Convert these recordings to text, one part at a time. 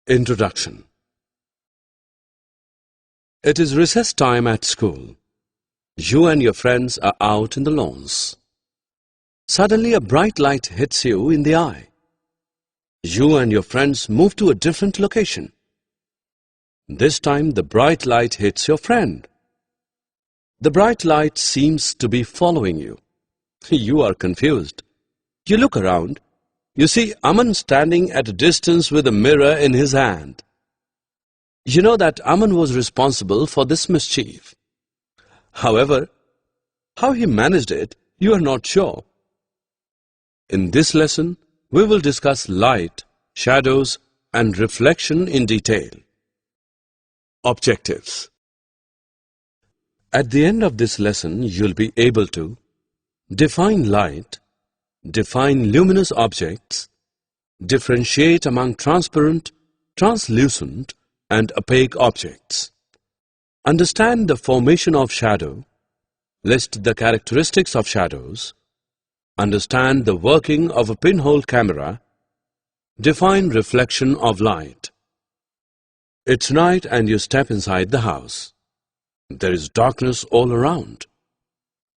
Introduction. It is recess time at school. You and your friends are out in the lawns. Suddenly a bright light hits you in the eye. You and your friends move to a different location. This time the bright light hits your friend. The bright light seems to be following you. You are confused. You look around. You see Aman standing at a distance with a mirror in his hand. You know that Aman was responsible for this mischief. However, how he managed it, you are not sure. In this lesson, we will discuss light, shadows, and reflection in detail. Objectives. At the end of this lesson, you'll be able to define light, define luminous objects, differentiate among transparent, translucent, and opaque objects, understand the formation of shadow, list the characteristics of shadows, understand the working of a pinhole camera, define reflection of light. It's night and you step inside the house. There is darkness all around.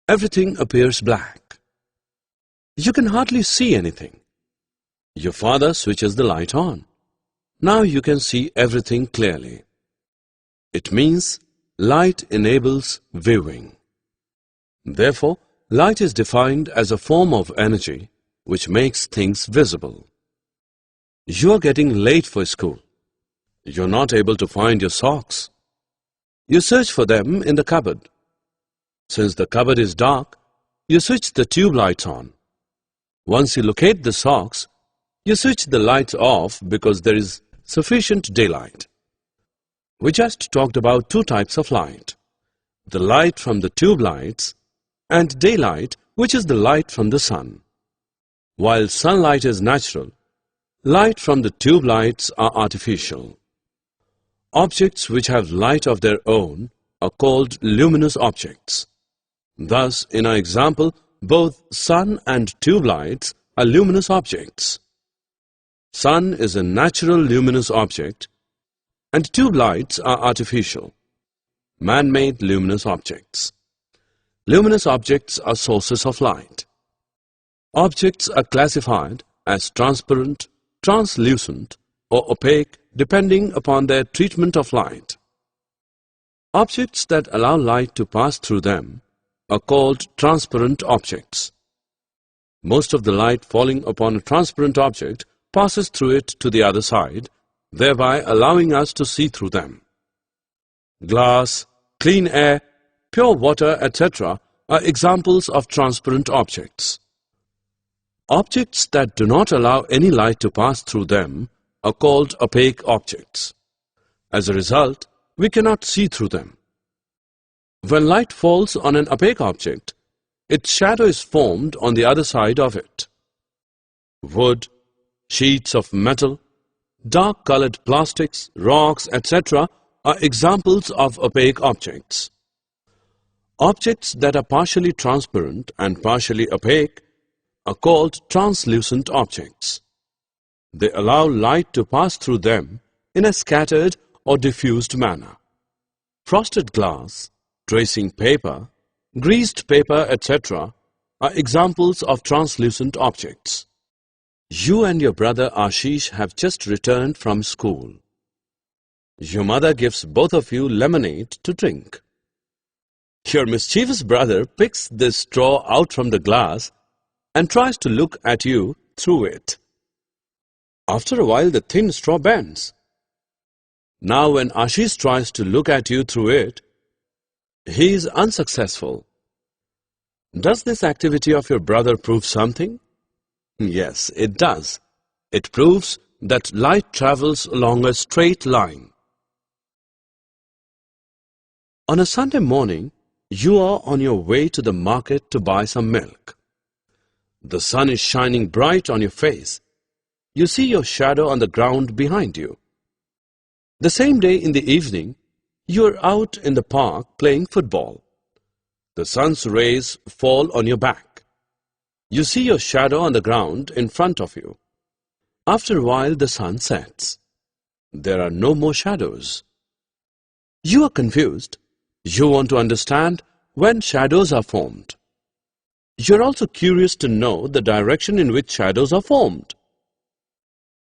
Everything appears black. You can hardly see anything. Your father switches the light on. Now you can see everything clearly. It means light enables viewing. Therefore, light is defined as a form of energy which makes things visible. You are getting late for school. You are not able to find your socks. You search for them in the cupboard. Since the cupboard is dark, you switch the tube lights on. Once you locate the socks, you switch the lights off because there is sufficient daylight. We just talked about two types of light. The light from the tube lights and daylight, which is the light from the sun. While sunlight is natural, light from the tube lights are artificial. Objects which have light of their own are called luminous objects. Thus, in our example, both sun and tube lights are luminous objects. Sun is a natural luminous object and tube lights are artificial, man-made luminous objects. Luminous objects are sources of light. Objects are classified as transparent, translucent, or opaque depending upon their treatment of light. Objects that allow light to pass through them are called transparent objects. Most of the light falling upon a transparent object passes through it to the other side, thereby allowing us to see through them. Glass, clean air, pure water, etc. are examples of transparent objects. Objects that do not allow any light to pass through them are called opaque objects. As a result, we cannot see through them. When light falls on an opaque object, its shadow is formed on the other side of it. Wood, sheets of metal, dark-colored plastics, rocks, etc. are examples of opaque objects. Objects that are partially transparent and partially opaque are called translucent objects. They allow light to pass through them in a scattered or diffused manner. Frosted glass, tracing paper, greased paper, etc. are examples of translucent objects. You and your brother Ashish have just returned from school. Your mother gives both of you lemonade to drink. Your mischievous brother picks the straw out from the glass and tries to look at you through it. After a while, the thin straw bends. Now when Ashish tries to look at you through it, he is unsuccessful. Does this activity of your brother prove something? Yes, it does. It proves that light travels along a straight line. On a Sunday morning, you are on your way to the market to buy some milk. The sun is shining bright on your face. You see your shadow on the ground behind you. The same day in the evening, you are out in the park playing football. The sun's rays fall on your back. You see your shadow on the ground in front of you. After a while, the sun sets. there are no more shadows. You are confused. You want to understand when shadows are formed. You're also curious to know the direction in which shadows are formed.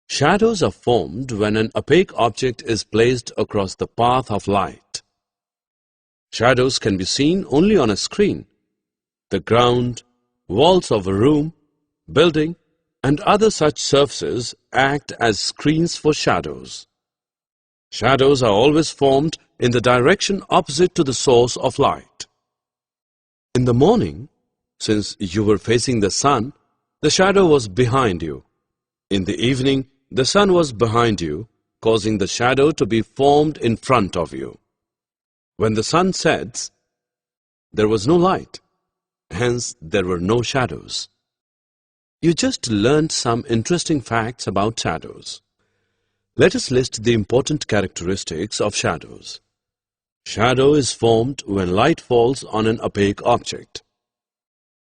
Shadows are formed when an opaque object is placed across the path of light. Shadows can be seen only on a screen. The ground, walls of a room, building, and other such surfaces act as screens for shadows. Shadows are always formed in the direction opposite to the source of light. In the morning, since you were facing the sun, the shadow was behind you. In the evening, the sun was behind you, causing the shadow to be formed in front of you. When the sun sets, there was no light. Hence, there were no shadows. You just learned some interesting facts about shadows. Let us list the important characteristics of shadows. Shadow is formed when light falls on an opaque object.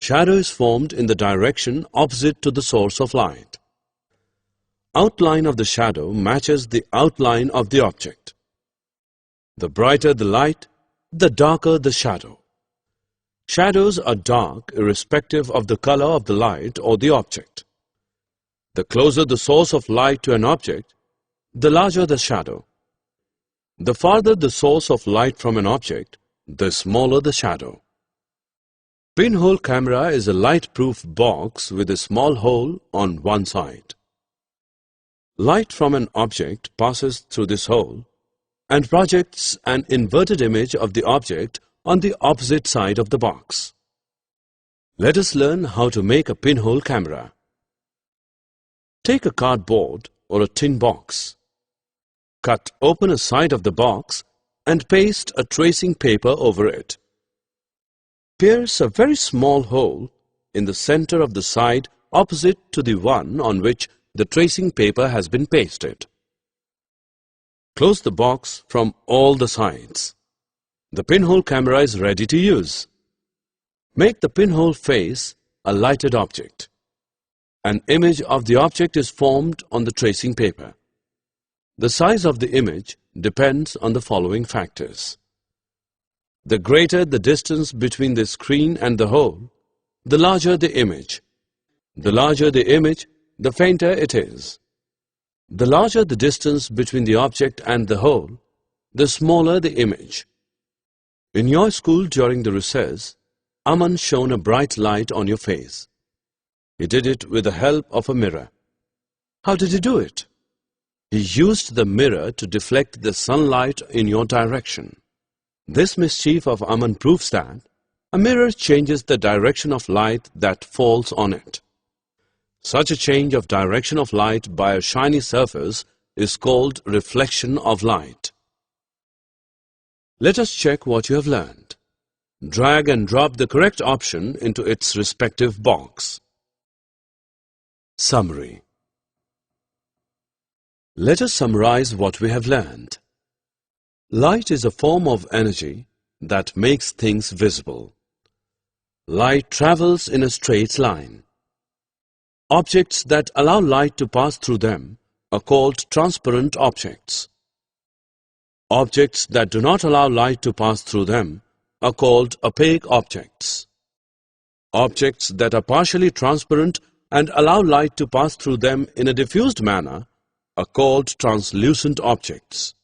Shadow is formed in the direction opposite to the source of light. Outline of the shadow matches the outline of the object. The brighter the light, the darker the shadow. Shadows are dark irrespective of the color of the light or the object. The closer the source of light to an object, the larger the shadow. The farther the source of light from an object, the smaller the shadow. Pinhole camera is a light-proof box with a small hole on one side. Light from an object passes through this hole and projects an inverted image of the object on the opposite side of the box. Let us learn how to make a pinhole camera. Take a cardboard or a tin box. Cut open a side of the box and paste a tracing paper over it. Pierce a very small hole in the center of the side opposite to the one on which the tracing paper has been pasted. Close the box from all the sides. The pinhole camera is ready to use. Make the pinhole face a lighted object. An image of the object is formed on the tracing paper. The size of the image depends on the following factors. The greater the distance between the screen and the hole, the larger the image. The larger the image, the fainter it is. The larger the distance between the object and the hole, the smaller the image. In your school during the recess, Aman shone a bright light on your face. He did it with the help of a mirror. How did he do it? He used the mirror to deflect the sunlight in your direction. This mischief of Aman proves that a mirror changes the direction of light that falls on it. Such a change of direction of light by a shiny surface is called reflection of light. Let us check what you have learned. Drag and drop the correct option into its respective box. Summary. Let us summarize what we have learned. Light is a form of energy that makes things visible. Light travels in a straight line. Objects that allow light to pass through them are called transparent objects. Objects that do not allow light to pass through them are called opaque objects. Objects that are partially transparent and allow light to pass through them in a diffused manner are called translucent objects.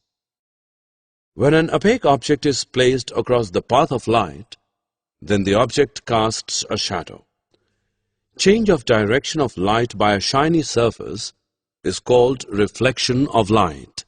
When an opaque object is placed across the path of light, then the object casts a shadow. Change of direction of light by a shiny surface is called reflection of light.